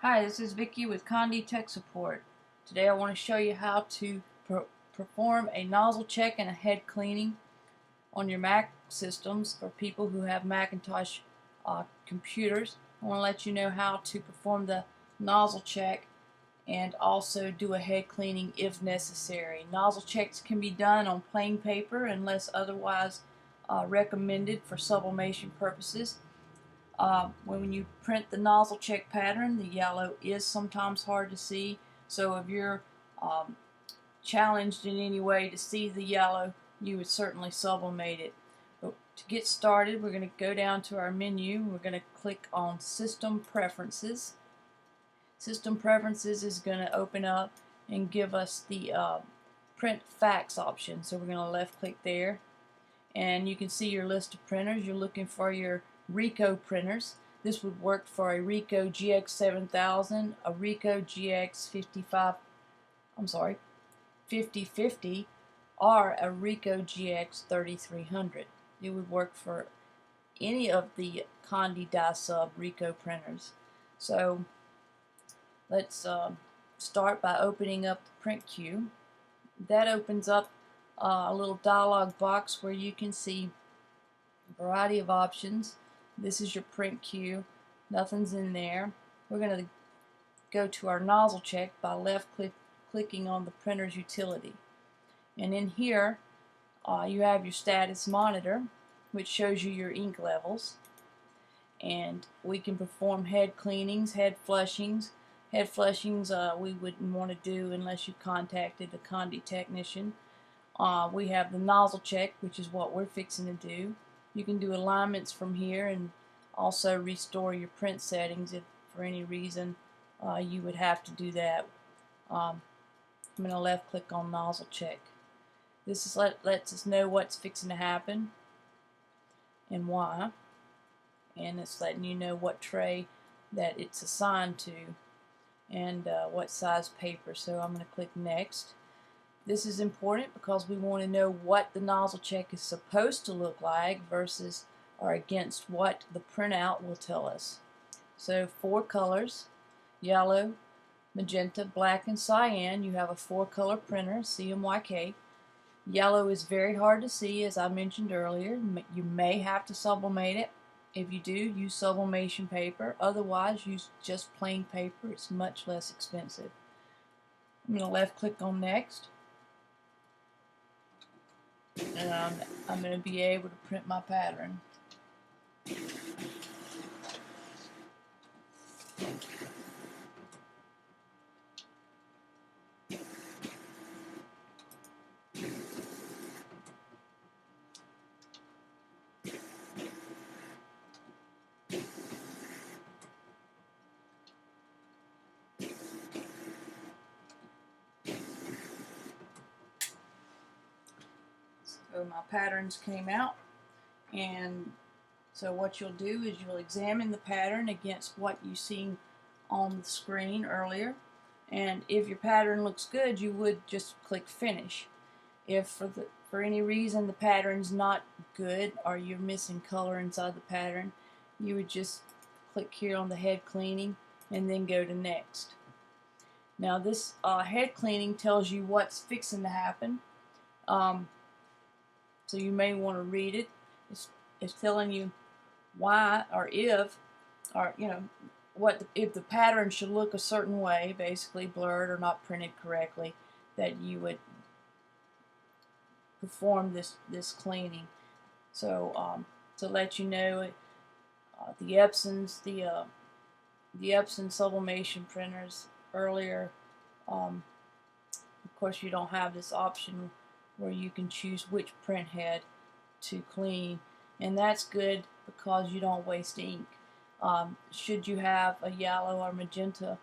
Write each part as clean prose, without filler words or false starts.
Hi, this is Vicky with Condi Tech Support. Today I want to show you how to perform a nozzle check and a head cleaning on your Mac systems for people who have Macintosh computers. I want to let you know how to perform the nozzle check and also do a head cleaning if necessary. Nozzle checks can be done on plain paper unless otherwise recommended for sublimation purposes. When you print the nozzle check pattern, the yellow is sometimes hard to see, so if you're challenged in any way to see the yellow, you would certainly sublimate it. But to get started, we're going to go down to our menu. We're going to click on System Preferences. System Preferences is going to open up and give us the Print Fax option. So we're going to left click there, and you can see your list of printers. You're looking for your Ricoh printers. This would work for a Ricoh GX7000, a Ricoh GX5050, or a Ricoh GX3300. It would work for any of the Condi Die-Sub Ricoh printers. So let's start by opening up the print queue. That opens up a little dialog box where you can see a variety of options. This is your print queue. Nothing's in there. We're going to go to our nozzle check by left clicking on the printer's utility. And in here you have your status monitor, which shows you your ink levels. And we can perform head cleanings, head flushings. Head flushings we wouldn't want to do unless you contacted a Condi technician. We have the nozzle check, which is what we're fixing to do. You can do alignments from here and also restore your print settings if for any reason you would have to do that. I'm going to left click on nozzle check. This is lets us know what's fixing to happen and why, and it's letting you know what tray that it's assigned to and what size paper. So I'm going to click next. This is important because we want to know what the nozzle check is supposed to look like versus or against what the printout will tell us. So 4 colors: yellow, magenta, black, and cyan. You have a 4-color printer, CMYK. Yellow is very hard to see, as I mentioned earlier. You may have to sublimate it. If you do, use sublimation paper. Otherwise, use just plain paper. It's much less expensive. I'm going to left click on next. And I'm going to be able to print my pattern. So my patterns came out, and so what you'll do is you'll examine the pattern against what you've seen on the screen earlier, and if your pattern looks good, you would just click finish. If for any reason the pattern's not good or you're missing color inside the pattern, you would just click here on the head cleaning and then go to next. Now this head cleaning tells you what's fixing to happen. So you may want to read it. It's telling you why or if, or if the pattern should look a certain way, basically blurred or not printed correctly, that you would perform this cleaning. So to let you know, the Epson sublimation printers earlier, of course you don't have this option where you can choose which print head to clean, and that's good because you don't waste ink. Should you have a yellow or magenta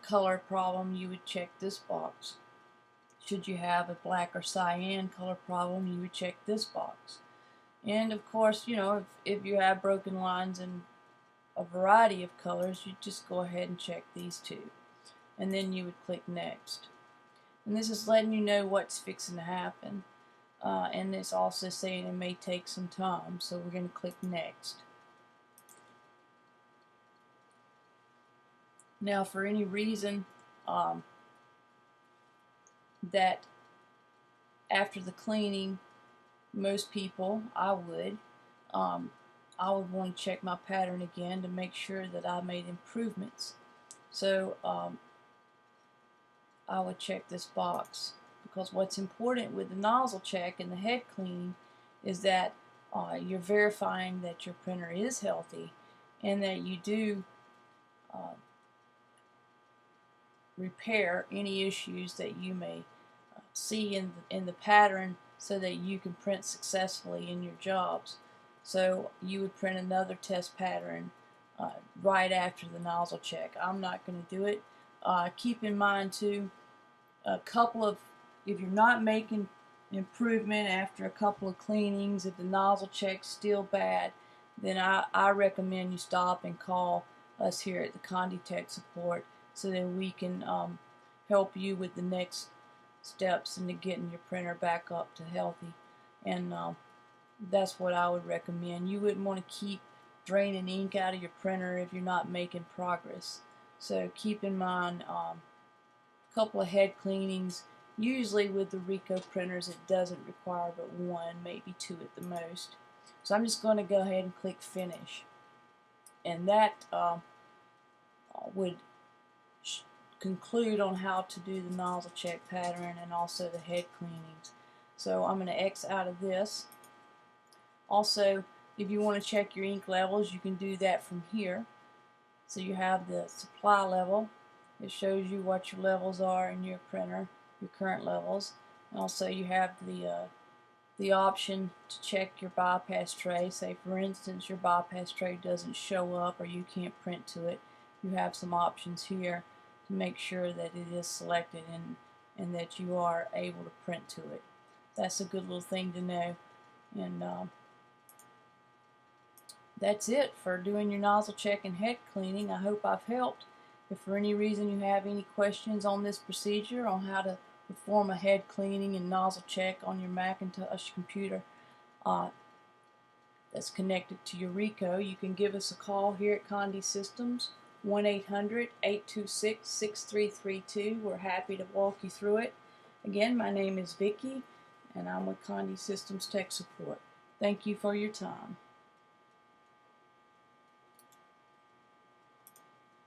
color problem, you would check this box. Should you have a black or cyan color problem, you would check this box. And of course, if you have broken lines in a variety of colors, you just go ahead and check these two, and then you would click next. And this is letting you know what's fixing to happen, and it's also saying it may take some time, so we're going to click next. Now, for any reason that after the cleaning, most people, I would want to check my pattern again to make sure that I made improvements. So I would check this box, because what's important with the nozzle check and the head cleaning is that you're verifying that your printer is healthy and that you do repair any issues that you may see in the pattern, so that you can print successfully in your jobs. So you would print another test pattern right after the nozzle check. I'm not going to do it. Keep in mind too, if you're not making improvement after a couple of cleanings, if the nozzle check's still bad, then I recommend you stop and call us here at the Conditech support, so that we can help you with the next steps into getting your printer back up to healthy. And that's what I would recommend. You wouldn't want to keep draining ink out of your printer if you're not making progress. So keep in mind a couple of head cleanings. Usually with the Ricoh printers it doesn't require but one, maybe two at the most. So I'm just going to go ahead and click finish. And that would conclude on how to do the nozzle check pattern and also the head cleanings. So I'm going to X out of this. Also, if you want to check your ink levels, you can do that from here. So you have the supply level. It shows you what your levels are in your printer, your current levels. And also you have the option to check your bypass tray. Say for instance your bypass tray doesn't show up or you can't print to it. You have some options here to make sure that it is selected and that you are able to print to it. That's a good little thing to know. And that's it for doing your nozzle check and head cleaning. I hope I've helped. If for any reason you have any questions on this procedure, on how to perform a head cleaning and nozzle check on your Macintosh computer that's connected to your Ricoh, you can give us a call here at Condi Systems, 1-800-826-6332. We're happy to walk you through it. Again, my name is Vicki, and I'm with Condi Systems Tech Support. Thank you for your time.